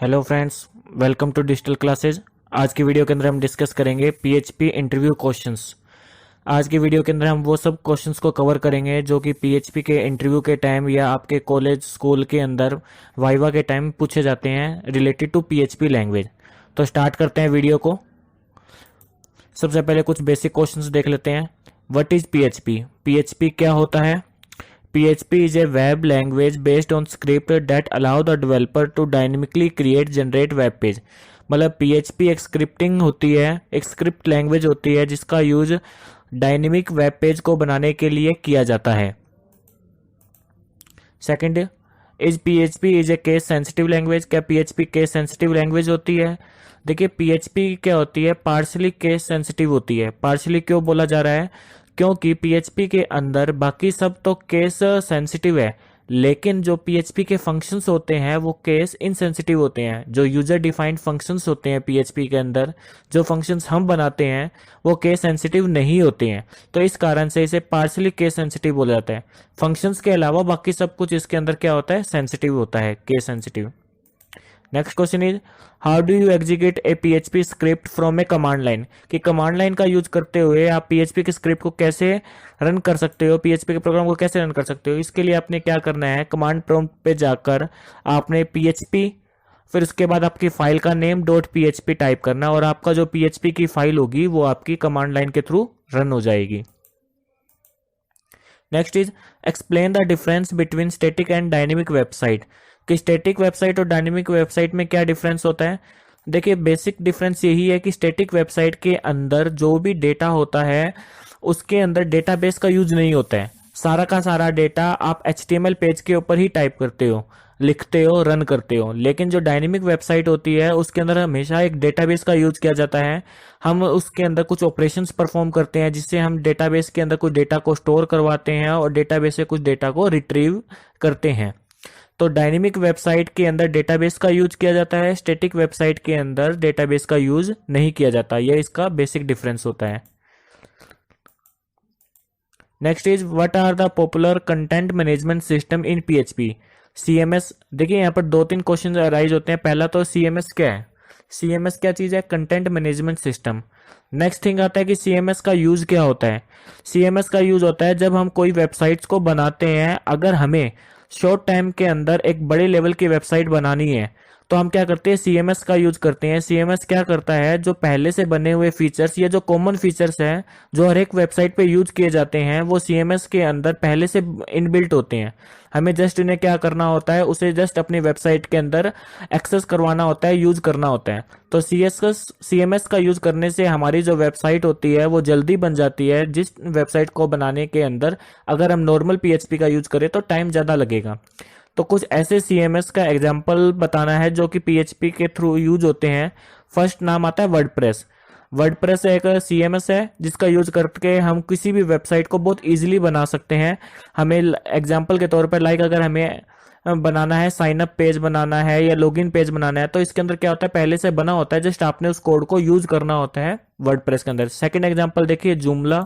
Hello friends, welcome to digital classes. आज की video के अंदर हम डिस्कस करेंगे पीएचपी इंटरव्यू क्वेश्चंस। आज की वीडियो के अंदर हम वो सब क्वेश्चंस को कवर करेंगे जो कि पीएचपी के इंटरव्यू के टाइम या आपके कॉलेज स्कूल के अंदर वाइवा के टाइम पूछे जाते हैं रिलेटेड टू पीएचपी लैंग्वेज। तो स्टार्ट करते हैं वीडियो को। सबसे पहले कुछ बेसिक क्वेश्चंस देख लेते हैं। What is PHP? पीएचपी क्या होता है? PHP is a web language based on script that allow the developer to dynamically generate web page। मतलब PHP एक स्क्रिप्टिंग होती है, एक स्क्रिप्ट लैंग्वेज होती है जिसका यूज डायनेमिक वेब पेज को बनाने के लिए किया जाता है। Second, is PHP is a case sensitive language? क्या PHP केस सेंसिटिव लैंग्वेज होती है? देखिए PHP क्या होती है, पार्शली केस सेंसिटिव होती है। पार्शली क्यों बोला जा रहा है? क्योंकि PHP के अंदर बाकी सब तो केस सेंसिटिव है, लेकिन जो PHP के फंक्शंस होते हैं वो केस इनसेंसिटिव होते हैं। जो यूजर डिफाइंड फंक्शंस होते हैं PHP के अंदर, जो फंक्शंस हम बनाते हैं वो केस सेंसिटिव नहीं होते हैं। तो इस कारण से इसे पार्शली केस सेंसिटिव बोला जाता है। फंक्शंस के अलावा बाकी सब कुछ इसके अंदर क्या होता है, सेंसिटिव होता है, case sensitive. Next question is how do you execute A PHP script from A command line? कि कमांड लाइन का यूज करते हुए आप PHP के स्क्रिप्ट को कैसे रन कर सकते हो, PHP के प्रोग्राम को कैसे रन कर सकते हो। इसके लिए आपने क्या करना है, कमांड प्रॉम्प्ट पे जाकर आपने PHP, फिर उसके बाद आपकी फाइल का नेम .php टाइप करना और आपका जो PHP की फाइल होगी वो आपकी कमांड लाइन के थ्रू रन हो जाएगी। Next is explain the difference between static and dynamic website. कि स्टैटिक वेबसाइट और डायनेमिक वेबसाइट में क्या डिफरेंस होता है। देखिए बेसिक डिफरेंस यही है कि स्टैटिक वेबसाइट के अंदर जो भी डेटा होता है उसके अंदर डेटाबेस का यूज नहीं होता है। सारा का सारा डेटा आप HTML पेज के ऊपर ही टाइप करते हो, लिखते हो, रन करते हो। लेकिन जो डायनेमिक वेबसाइट होती है उसके अंदर हमेशा एक डेटाबेस का यूज किया जाता है। हम उसके अंदर कुछ ऑपरेशंस परफॉर्म करते हैं जिससे हम डेटाबेस के अंदर कुछ डेटा को स्टोर करवाते हैं और डेटाबेस से कुछ डेटा को रिट्रीव करते हैं। तो डायनेमिक वेबसाइट के अंदर डेटाबेस का यूज किया जाता है, स्टैटिक वेबसाइट के अंदर डेटाबेस का यूज नहीं किया जाता। यह इसका बेसिक डिफरेंस होता है। Next is what are the popular content management system in PHP? CMS। देखिए यहाँ पर दो तीन क्वेश्चन अराइज होते हैं। पहला तो CMS क्या है? CMS क्या चीज है? Content management system. Next thing आता है कि CMS का यूज क्या होता है। CMS का यूज होता है जब हम कोई वेबसाइट्स को बनाते हैं, अगर हमें शॉर्ट टाइम के अंदर एक बड़े लेवल की वेबसाइट बनानी है तो हम क्या करते हैं, CMS का यूज करते हैं। CMS क्या करता है, जो पहले से बने हुए फीचर्स या जो कॉमन फीचर्स हैं जो हर एक वेबसाइट पे यूज किए जाते हैं वो CMS के अंदर पहले से इनबिल्ट होते हैं। हमें जस्ट इन्हें क्या करना होता है, उसे जस्ट अपनी वेबसाइट के अंदर एक्सेस करवाना होता है, यूज करना होता है। तो CMS का यूज करने से हमारी जो वेबसाइट होती है वो जल्दी बन जाती है। जिस वेबसाइट को बनाने के अंदर अगर हम नॉर्मल PHP का यूज करें तो टाइम ज्यादा लगेगा। तो कुछ ऐसे CMS का एग्जाम्पल बताना है जो कि PHP के थ्रू यूज होते हैं। फर्स्ट नाम आता है वर्डप्रेस। वर्डप्रेस एक CMS है जिसका यूज करके हम किसी भी वेबसाइट को बहुत इजीली बना सकते हैं। हमें एग्जाम्पल के तौर पर लाइक अगर हमें बनाना है, साइन अप पेज बनाना है या लॉगिन पेज बनाना है, तो इसके अंदर क्या होता है, पहले से बना होता है, जस्ट आपने उस कोड को यूज करना होता है वर्डप्रेस के अंदर। सेकंड एग्जांपल देखिए Joomla.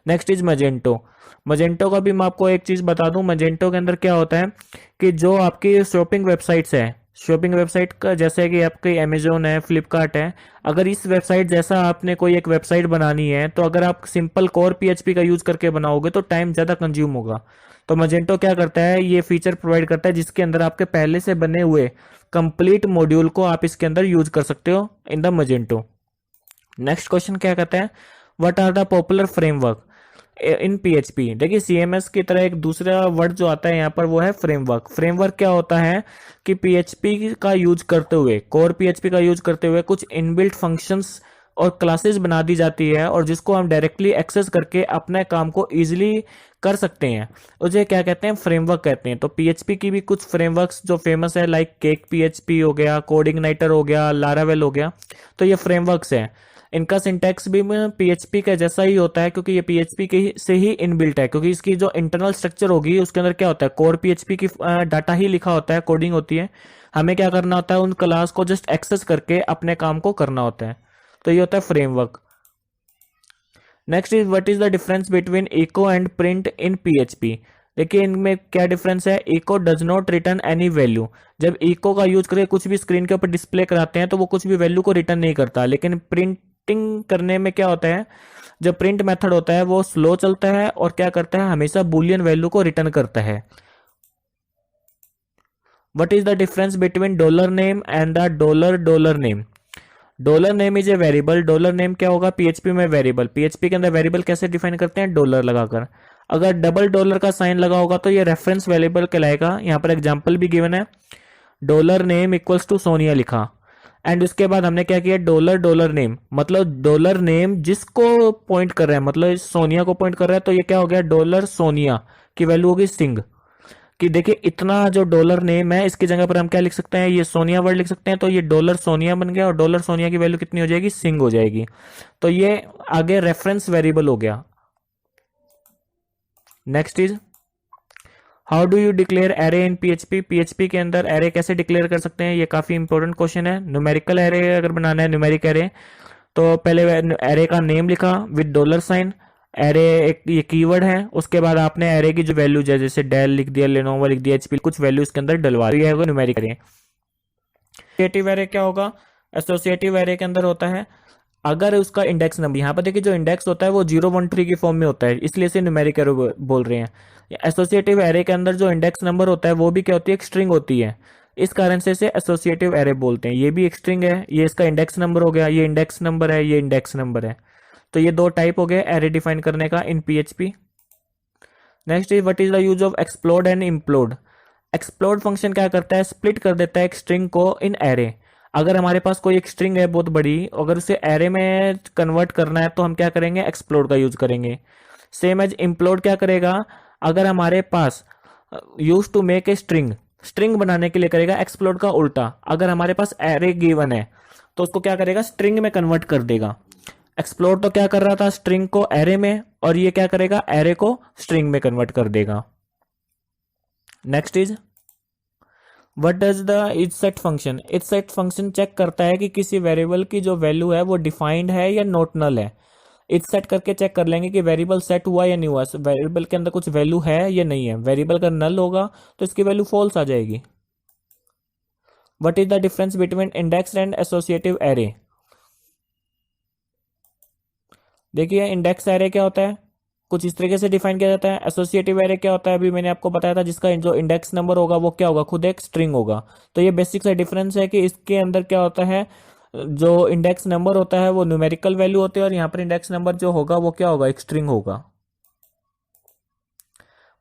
Next is Magento. Magento का भी मैं आपको एक चीज बता दूं, मजेंटो के अंदर क्या होता है कि जो आपकी शॉपिंग वेबसाइट्स है, शॉपिंग वेबसाइट का जैसे कि आपकी अमेजोन है, फ्लिपकार्ट है, अगर इस वेबसाइट जैसा आपने कोई एक वेबसाइट बनानी है तो अगर आप सिंपल कोर PHP का यूज करके बनाओगे तो टाइम ज्यादा कंज्यूम होगा। तो मजेंटो क्या करता है, ये फीचर प्रोवाइड करता है जिसके अंदर आपके पहले से बने हुए कंप्लीट मॉड्यूल को आप इसके अंदर यूज कर सकते हो in the Magento. Next question क्या कहता है, what are the popular framework in PHP? देखिए CMS की तरह एक दूसरा वर्ड जो आता है यहाँ पर वो है फ्रेमवर्क। फ्रेमवर्क क्या होता है कि PHP का यूज करते हुए, कोर PHP का यूज करते हुए कुछ इनबिल्ट फंक्शंस और क्लासेस बना दी जाती है और जिसको हम डायरेक्टली एक्सेस करके अपने काम को इजीली कर सकते हैं, उसे क्या कहते हैं, फ्रेमवर्क कहते हैं। तो PHP की भी कुछ फ्रेमवर्क्स जो फेमस है लाइक केक PHP हो गया, कोडिग्नाइटर हो गया, लारावेल हो गया, तो ये फ्रेमवर्क्स हैं। इनका सिंटैक्स भी PHP का जैसा ही होता है क्योंकि ये PHP के से ही इनबिल्ट है, क्योंकि इसकी जो इंटरनल स्ट्रक्चर होगी उसके अंदर क्या होता है, कोर PHP की डाटा ही लिखा होता है, कोडिंग होती है। हमें क्या करना होता है, उन क्लास को जस्ट एक्सेस करके अपने काम को करना होता है। तो ये होता है framework. Next is what is the difference between echo and print in PHP? देखिए इनमें क्या डिफरेंस है, echo does not return any value. जब इको का यूज करके कुछ भी स्क्रीन के ऊपर डिस्प्ले कराते हैं तो वो कुछ भी वैल्यू को रिटर्न नहीं करता, लेकिन प्रिंटिंग करने में क्या होता है, जो प्रिंट मेथड होता है वो स्लो चलता है और क्या करता है, हमेशा बुलियन वैल्यू को रिटर्न करता है। What is the difference between dollar name and the dollar name. Dollar name is a variable, dollar name क्या होगा पीएचपी में वेरिएबल, पीएचपी के अंदर वेरिएबल कैसे डिफाइन करते हैं, डॉलर लगाकर। अगर डबल डॉलर का साइन लगा होगा तो ये रेफरेंस वेरिएबल कहलाएगा। यहाँ पर एग्जांपल भी गिवन है, dollar name equals to Sonia लिखा, एंड उसके बाद हमने क्या किया, डॉलर नेम, मतलब डॉलर नेम जिसको पॉइंट कर रहा है, मतलब सोनिया को पॉइंट कर रहा है, तो ये क्या हो गया, डॉलर सोनिया की वैल्यू होगी सिंग। कि देखिए इतना जो डॉलर नेम है इसकी जगह पर हम क्या लिख सकते हैं, ये सोनिया वर्ड लिख सकते हैं, तो ये डॉलर सोनिया बन गया, और डॉलर सोनिया की वैल्यू कितनी हो जाएगी, सिंग हो जाएगी। तो ये आगे रेफरेंस वेरिएबल हो गया। Next is how do you declare array in PHP. PHP के अंदर एरे कैसे डिक्लेयर कर सकते हैं, ये काफी इंपॉर्टेंट क्वेश्चन है। न्यूमेरिकल एरे अगर बनाना है, न्यूमेरिक एरे, तो पहले एरे का नेम लिखा विद डॉलर साइन, एरे एक ये कीवर्ड है, उसके बाद आपने एरे की जो वैल्यूज है, जैसे डेल लिख दिया, लेनोवो लिख दिया, एचपी, कुछ वैल्यू इसके अंदर डलवा दी, ये होगा न्यूमेरिक एरे। एसोसिएटिव एरे क्या होगा, एसोसिएटिव एरे के अंदर होता है अगर उसका इंडेक्स नंबर, यहाँ पर देखिए जो इंडेक्स होता है वो 013 की फॉर्म में होता है, इसलिए इसे न्यूमेरिक एरे बोल रहे हैं। एसोसिएटिव एरे के अंदर जो इंडेक्स नंबर होता है वो भी क्या होती है, एक स्ट्रिंग होती है, इस कारण से इसे एसोसिएटिव एरे बोलते हैं। ये भी एक स्ट्रिंग है, ये इसका इंडेक्स नंबर हो गया, ये इंडेक्स नंबर है, ये इंडेक्स नंबर है। तो ये दो टाइप हो गए एरे डिफाइन करने का in PHP. Next is what is the use of explode and implode. Explode function क्या करता है, स्प्लिट कर देता है एक स्ट्रिंग को इन एरे। अगर हमारे पास कोई एक स्ट्रिंग है बहुत बड़ी, अगर उसे एरे में कन्वर्ट करना है तो हम क्या करेंगे, एक्सप्लोड का यूज करेंगे। सेम एज इम्प्लोड क्या करेगा, अगर हमारे पास use to make a string, string बनाने के लिए करेगा। एक्सप्लोड का उल्टा, अगर हमारे पास एरे गिवन है तो उसको क्या करेगा, स्ट्रिंग में कन्वर्ट कर देगा। एक्सप्लोर तो क्या कर रहा था, स्ट्रिंग को एरे में, और ये क्या करेगा, एरे को स्ट्रिंग में कन्वर्ट कर देगा। Next is what does the is set function. Is set function check करता है कि किसी वेरिएबल की जो वैल्यू है वो डिफाइंड है या नॉट नल है। इज सेट करके चेक कर लेंगे कि वेरिएबल सेट हुआ या नहीं हुआ, वेरिएबल के अंदर कुछ वैल्यू है या नहीं है। वेरिएबल का नल होगा तो इसकी वैल्यू फॉल्स आ जाएगी। What is the difference between index and associative array. देखिए इंडेक्स एरे क्या होता है, कुछ इस तरीके से डिफाइन किया जाता है। एसोसिएटिव एरे क्या होता है, अभी मैंने आपको बताया था, जिसका जो इंडेक्स नंबर होगा वो क्या होगा, खुद एक स्ट्रिंग होगा। तो ये बेसिक सा डिफरेंस है कि इसके अंदर क्या होता है, जो इंडेक्स नंबर होता है वो न्यूमेरिकल वैल्यू होती है, और यहाँ पर इंडेक्स नंबर जो होगा वो क्या होगा, एक स्ट्रिंग होगा।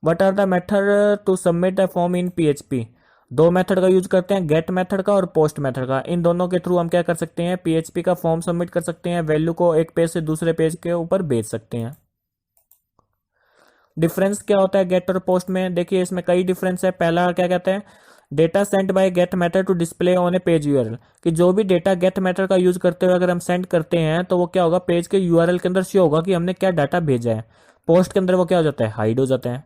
What are the method to submit the form in PHP. दो मेथड का यूज करते हैं, गेट मेथड का और पोस्ट मेथड का। इन दोनों के थ्रू हम क्या कर सकते हैं, पीएचपी का फॉर्म सबमिट कर सकते हैं, वैल्यू को एक पेज से दूसरे पेज के ऊपर भेज सकते हैं। डिफरेंस क्या होता है गेट और पोस्ट में, देखिए इसमें कई डिफरेंस है। पहला क्या कहते हैं, data send by get method to display on a page URL, कि जो भी डेटा गेट मेथड का यूज करते हुए अगर हम सेंड करते हैं तो वो क्या होगा, पेज के यूआरएल के अंदर शो होगा कि हमने क्या डाटा भेजा है। पोस्ट के अंदर वो क्या हो जाता है, हाइड हो जाता है।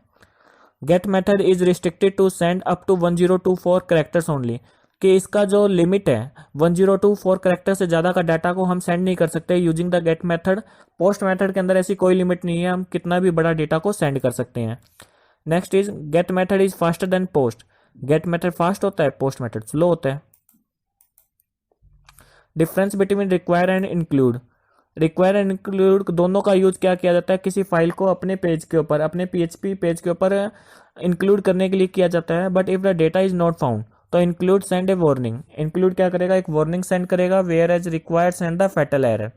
Get method is restricted to send up to 1024 characters only, कि इसका जो लिमिट है 1024 कैरेक्टर से ज़्यादा का डाटा को हम सेंड नहीं कर सकते using the get method. Post method के अंदर ऐसी कोई लिमिट नहीं है, हम कितना भी बड़ा डेटा को सेंड कर सकते हैं। Next is get method is faster than post. Get method fast होता है, पोस्ट मेथड स्लो होता है। Difference between require and include. Require and include दोनों का यूज क्या किया जाता है, किसी फाइल को अपने पेज के ऊपर, अपने पीएचपी पेज के ऊपर इंक्लूड करने के लिए किया जाता है। But if the data is not found तो include send a warning. Include क्या करेगा, एक वार्निंग सेंड करेगा, whereas required send the fatal error.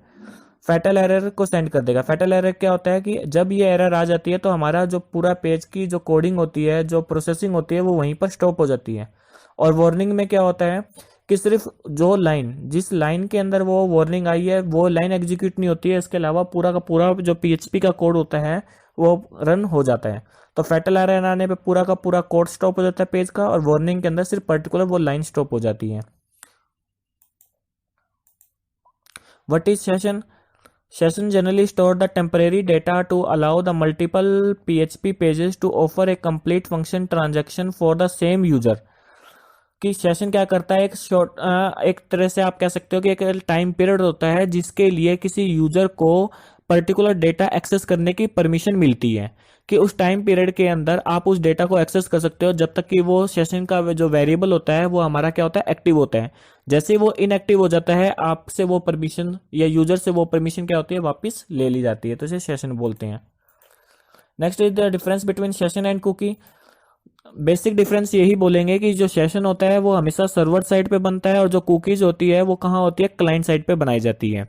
Fatal error को सेंड कर देगा। फैटल एरर क्या होता है कि जब ये एरर आ जाती है तो हमारा जो पूरा पेज की जो कोडिंग होती है, जो प्रोसेसिंग होती है, वो वहीं पर स्टॉप हो जाती है। और वार्निंग में क्या होता है कि सिर्फ जो लाइन, जिस लाइन के अंदर वो वार्निंग आई है वो लाइन एग्जीक्यूट नहीं होती है, इसके अलावा पूरा का पूरा जो पीएचपी का कोड होता है वो रन हो जाता है। तो फैटल एरर आने पे पूरा का पूरा कोड स्टॉप हो जाता है पेज का, और वार्निंग के अंदर सिर्फ पर्टिकुलर वो लाइन स्टॉप हो जाती है। What is session. Session generally store the temporary data to allow the multiple PHP pages to offer a complete function transaction for the same user। कि सेशन क्या करता है, एक तरह से आप कह सकते हो कि एक टाइम पीरियड होता है जिसके लिए किसी यूजर को पर्टिकुलर डेटा एक्सेस करने की परमिशन मिलती है कि उस टाइम पीरियड के अंदर आप उस डेटा को एक्सेस कर सकते हो जब तक कि वो सेशन का जो वेरिएबल होता है वो हमारा क्या होता है, एक्टिव होता है। जैसे ही वो इनएक्टिव हो जाता है, आपसे वो परमिशन या यूजर से वो परमिशन क्या होती है, वापस ले ली जाती है, तो इसे सेशन बोलते हैं। Next is the difference between session and cookie. Basic difference यही बोलेंगे कि जो सेशन होता है वो हमेशा सर्वर साइड पे बनता है और जो कुकीज होती है वो कहाँ होती है, क्लाइंट साइड पे बनाई जाती है।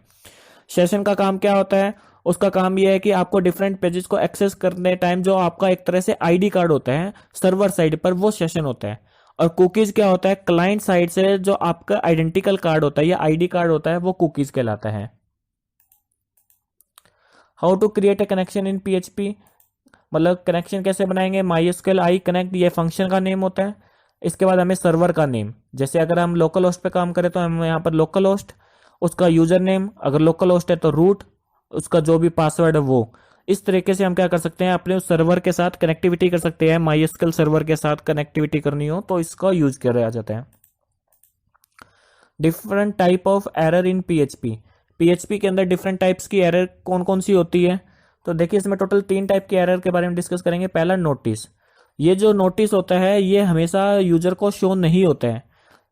सेशन का काम क्या होता है, उसका काम यह है कि आपको डिफरेंट पेजेस को एक्सेस करने टाइम जो आपका एक तरह से आईडी कार्ड होता है सर्वर साइड पर, वो सेशन होता है। और कुकीज क्या होता है, क्लाइंट साइड से जो आपका आइडेंटिकल कार्ड होता है या आईडी कार्ड होता है वो कुकीज कहलाता है। How to create a connection in PHP, मतलब कनेक्शन कैसे बनाएंगे। MySQL आई कनेक्ट ये फंक्शन का नेम होता है। इसके बाद हमें सर्वर का नेम, जैसे अगर हम लोकल होस्ट पे काम करें तो हम यहाँ पर लोकल होस्ट, उसका यूजर नेम, अगर लोकल होस्ट है तो रूट, उसका जो भी पासवर्ड है वो। इस तरीके से हम क्या कर सकते हैं, अपने उस सर्वर के साथ कनेक्टिविटी कर सकते हैं। MySQL सर्वर के साथ कनेक्टिविटी करनी हो तो इसका यूज किया जाता है। Different type of error in PHP के अंदर डिफरेंट टाइप्स की एरर कौन कौन सी होती है, तो देखिए इसमें टोटल 3 टाइप के एरर के बारे में डिस्कस करेंगे। पहला नोटिस, ये जो नोटिस होता है ये हमेशा यूजर को शो नहीं होता है।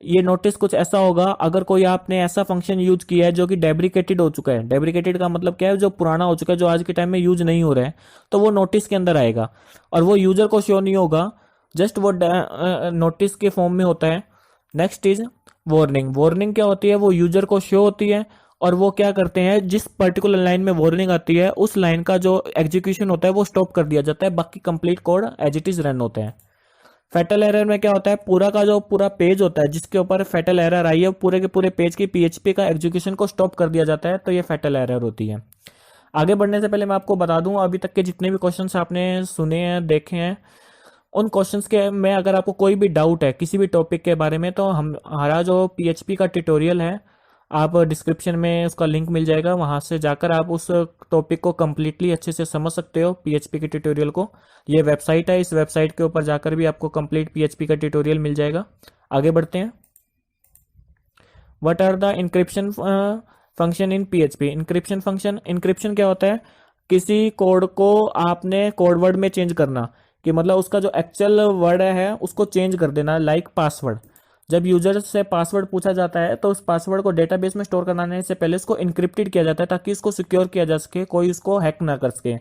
ये नोटिस कुछ ऐसा होगा अगर कोई आपने ऐसा फंक्शन यूज किया है जो कि डेब्रिकेटेड हो चुका है। डेब्रिकेटेड का मतलब क्या है, जो पुराना हो चुका है, जो आज के टाइम में यूज नहीं हो रहा है, तो वो नोटिस के अंदर आएगा और वो यूजर को शो नहीं होगा, जस्ट वो नोटिस के फॉर्म में होता है। Next is warning. वार्निंग क्या होती है, वो यूजर को शो होती है और वो क्या करते हैं, जिस पर्टिकुलर लाइन में वार्निंग आती है उस लाइन का जो एग्जीक्यूशन होता है वो स्टॉप कर दिया जाता है, बाकी complete code as it is run होता है। फैटल एरर में क्या होता है, पूरा का जो पूरा पेज होता है जिसके ऊपर फैटल एरर आई है पूरे के पूरे पेज की पीएचपी का एग्जीक्यूशन को स्टॉप कर दिया जाता है, तो ये फैटल एरर होती है। आगे बढ़ने से पहले मैं आपको बता दूं, अभी तक के जितने भी क्वेश्चंस आपने सुने हैं, देखे हैं, उन क्वेश्चंस के में अगर आपको कोई भी डाउट है किसी भी टॉपिक के बारे में तो हमारा जो पीएचपी का ट्यूटोरियल है, आप डिस्क्रिप्शन में उसका लिंक मिल जाएगा, वहां से जाकर आप उस टॉपिक को कम्प्लीटली अच्छे से समझ सकते हो, पीएचपी के ट्यूटोरियल को। ये वेबसाइट है, इस वेबसाइट के ऊपर जाकर भी आपको कंप्लीट पीएचपी का ट्यूटोरियल मिल जाएगा। आगे बढ़ते हैं। What are the encryption function in PHP. Encryption function, encryption क्या होता है, किसी कोड को आपने कोड वर्ड में चेंज करना, कि मतलब उसका जो एक्चुअल वर्ड है उसको चेंज कर देना, लाइक पासवर्ड। जब यूजर से पासवर्ड पूछा जाता है तो उस पासवर्ड को डेटाबेस में स्टोर कराने से पहले उसको इंक्रिप्टेड किया जाता है ताकि इसको सिक्योर किया जा सके, कोई उसको हैक ना कर सके।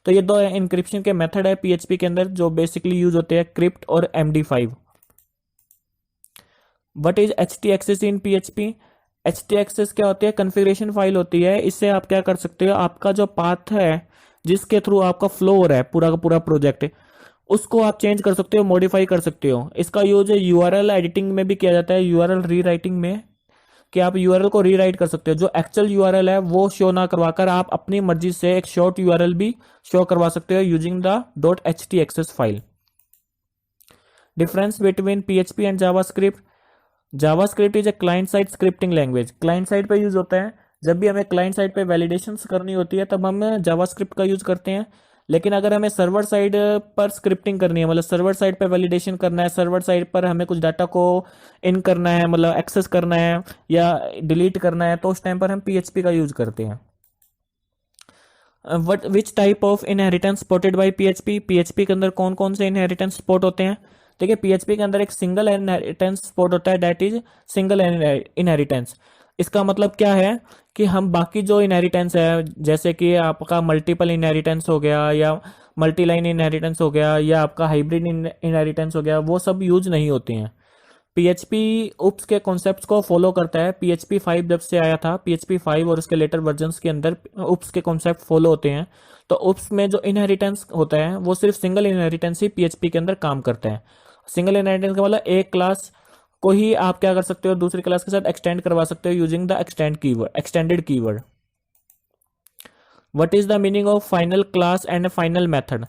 तो ये दो इंक्रिप्शन के मेथड है पीएचपी के अंदर जो बेसिकली यूज होते हैं, क्रिप्ट और MD5। What is htaccess in PHP. htaccess क्या होती है, कॉन्फ़िगरेशन फाइल होती है। इससे आप क्या कर सकते हो, आपका जो पाथ है जिसके थ्रू आपका फ्लो हो रहा है पूरा का पूरा प्रोजेक्ट, उसको आप चेंज कर सकते हो, मॉडिफाई कर सकते हो। इसका यूज यूआरएल एडिटिंग में भी किया जाता है, यूआरएल रीराइटिंग में, कि आप यूआरएल को रीराइट कर सकते हो। जो एक्चुअल यूआरएल है वो शो ना करवाकर आप अपनी मर्जी से एक शॉर्ट यूआरएल भी शो करवा सकते हो using the .htaccess file. Difference between PHP and JavaScript. JavaScript is a client side scripting language. Client side पे यूज होता है, जब भी हमें क्लाइंट साइड पे वैलिडेशंस करनी होती है तब हम जावास्क्रिप्ट का यूज करते हैं। लेकिन अगर हमें सर्वर साइड पर स्क्रिप्टिंग करनी है, मतलब सर्वर साइड पर वैलिडेशन करना है, सर्वर साइड पर हमें कुछ डाटा को इन करना है, मतलब एक्सेस करना है या डिलीट करना है, तो उस टाइम पर हम पीएचपी का यूज करते हैं। What which type of inheritance supported by PHP. PHP के अंदर कौन कौन से इनहेरिटेंस सपोर्ट होते हैं। देखिए पीएचपी के अंदर एक सिंगल इनहेरिटेंस सपोर्ट होता है, दैट इज सिंगल इनहेरिटेंस। इसका मतलब क्या है कि हम बाकी जो इनहेरिटेंस है, जैसे कि आपका मल्टीपल इनहेरिटेंस हो गया या मल्टी लाइन इनहेरिटेंस हो गया या आपका हाइब्रिड इनहेरिटेंस हो गया, वो सब यूज नहीं होती हैं। पीएचपी उप्स के कॉन्सेप्ट्स को फॉलो करता है। पीएचपी 5 जब से आया था, पीएचपी 5 और उसके लेटर वर्जन्स के अंदर उप्स के कॉन्सेप्ट फॉलो होते हैं। तो उप्स में जो इनहेरिटेंस होता है वो सिर्फ सिंगल इनहेरिटेंस ही पीएचपी के अंदर काम करता है। सिंगल इनहेरिटेंस का मतलब एक क्लास को ही आप क्या कर सकते हो, दूसरी क्लास के साथ एक्सटेंड करवा सकते हो using the extended keyword. What is the meaning of final class and final method.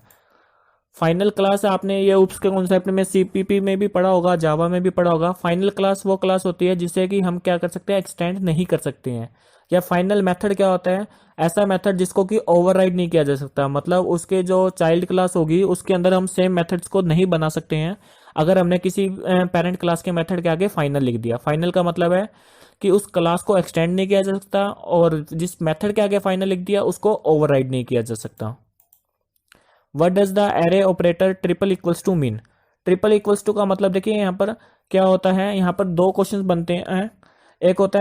Final class आपने ये उप्स के कॉन्सेप्ट में सीपीपी में भी पढ़ा होगा, जावा में भी पढ़ा होगा। फाइनल क्लास वो क्लास होती है जिसे कि हम क्या कर सकते हैं, एक्सटेंड नहीं कर सकते हैं। या फाइनल मेथड क्या होता है, ऐसा मेथड जिसको कि ओवरराइड नहीं किया जा सकता, मतलब उसके जो चाइल्ड क्लास होगी उसके अंदर हम सेम मेथड्स को नहीं बना सकते हैं। अगर हमने किसी पेरेंट क्लास के मेथड के आगे फाइनल लिख दिया, फाइनल का मतलब है कि उस क्लास को एक्सटेंड नहीं किया जा सकता, और जिस मेथड के आगे फाइनल लिख दिया उसको ओवरराइड नहीं किया जा सकता। What does the array operator triple equals to mean? Triple equals to का मतलब देखिए यहाँ पर क्या होता है, यहाँ पर दो क्वेश्चंस बनते हैं। एक होता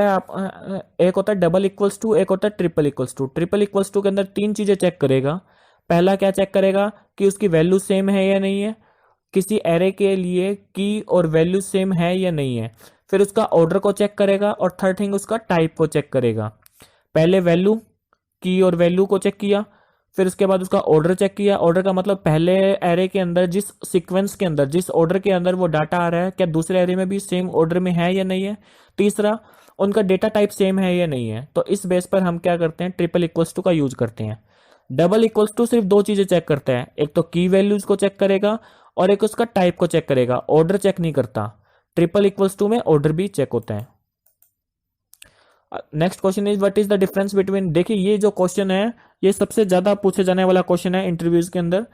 है डबल इक्वल्स टू, एक होता है triple equals to. Triple equals to के अंदर तीन चीजें चेक करेगा। पहला क्या चेक करेगा कि उसकी वैल्यू सेम है या नहीं है, किसी एरे के लिए की और वैल्यू सेम है या नहीं है। फिर उसका ऑर्डर को चेक करेगा, और थर्ड थिंग उसका टाइप को चेक करेगा। पहले वैल्यू की और वैल्यू को चेक किया, फिर उसके बाद उसका ऑर्डर चेक किया। ऑर्डर का मतलब पहले एरे के अंदर जिस सीक्वेंस के अंदर, जिस ऑर्डर के अंदर वो डाटा आ रहा है, क्या दूसरे एरे में भी सेम ऑर्डर में है या नहीं है। तीसरा, उनका डेटा टाइप सेम है या नहीं है। तो इस बेस पर हम क्या करते हैं, ट्रिपल इक्वल्स टू का यूज करते हैं। डबल इक्वल्स टू सिर्फ दो चीजें चेक करता है, एक तो की वैल्यूज को चेक करेगा और एक उसका टाइप को चेक करेगा, ऑर्डर चेक नहीं करता। ट्रिपल इक्वल्स टू में ऑर्डर भी चेक होता है। Next question is what is the difference between, देखिए ये जो क्वेश्चन है ये सबसे ज्यादा पूछे जाने वाला क्वेश्चन है इंटरव्यूज के अंदर,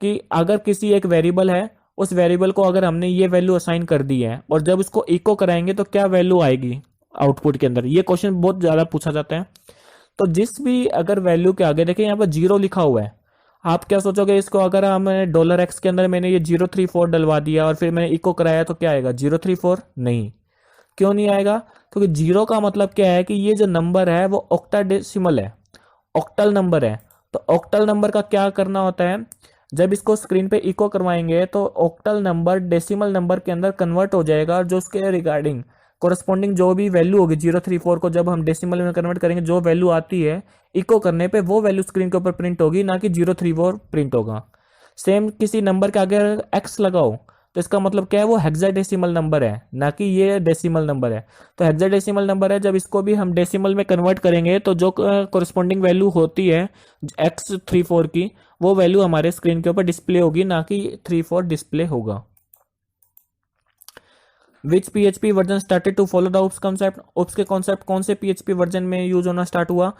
कि अगर किसी एक वेरिएबल है, उस वेरिएबल को अगर हमने ये वैल्यू असाइन कर दी है और जब उसको इको कराएंगे तो क्या वैल्यू आएगी आउटपुट के अंदर। ये क्वेश्चन बहुत ज्यादा पूछा जाता है। तो जिस भी अगर वैल्यू के आगे देखिए यहाँ पर जीरो लिखा हुआ है, आप क्या सोचोगे इसको, अगर हम $x के अंदर मैंने ये 034 डलवा दिया और फिर मैंने इको कराया तो क्या आएगा 034? नहीं। क्यों नहीं आएगा? क्योंकि जीरो का मतलब क्या है कि ये जो नंबर है वो ऑक्टाडेसिमल है, ऑक्टल नंबर है। तो ऑक्टल नंबर का क्या करना होता है, जब इसको स्क्रीन पे इको करवाएंगे तो ऑक्टल नंबर डेसिमल नंबर के अंदर कन्वर्ट हो जाएगा, और जो उसके रिगार्डिंग कोरस्पॉन्डिंग जो भी वैल्यू होगी 034 को जब हम डेसिमल में कन्वर्ट करेंगे, जो वैल्यू आती है इको करने पे वो वैल्यू स्क्रीन के ऊपर प्रिंट होगी, ना कि 034 प्रिंट होगा। सेम किसी नंबर के आगे एक्स लगाओ तो इसका मतलब क्या है, वो हेक्साडेसिमल नंबर है, ना कि ये डेसिमल नंबर है। तो हेक्साडेसिमल नंबर है, जब इसको भी हम डेसिमल में कन्वर्ट करेंगे तो जो कोरिस्पॉन्डिंग वैल्यू होती है x34 की, वो वैल्यू हमारे स्क्रीन के ऊपर डिस्प्ले होगी, ना कि 34 डिस्प्ले होगा। Which PHP version started to follow the OOPS concept? OOPS के कॉन्सेप्ट कौन से PHP वर्जन में यूज होना स्टार्ट हुआ?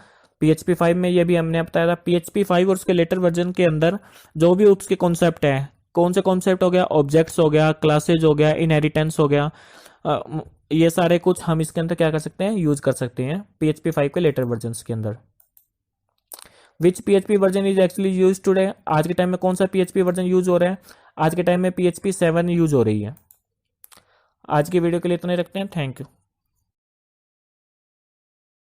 PHP 5 में। ये भी हमने बताया था। PHP 5 और उसके लेटर वर्जन के अंदर जो भी उप्स के कॉन्सेप्ट है, कौन से कॉन्सेप्ट हो गया, ऑब्जेक्ट्स हो गया, क्लासेज हो गया, इनहेरिटेंस हो गया, ये सारे कुछ हम इसके अंदर क्या कर सकते हैं, यूज कर सकते हैं PHP 5 के लेटर वर्जन के अंदर। विच PHP version is actually use today? आज के टाइम में कौन सा PHP वर्जन यूज हो रहा है? आज के टाइम में PHP 7 यूज हो रही है। आज की वीडियो के लिए इतना ही रखते हैं। Thank you.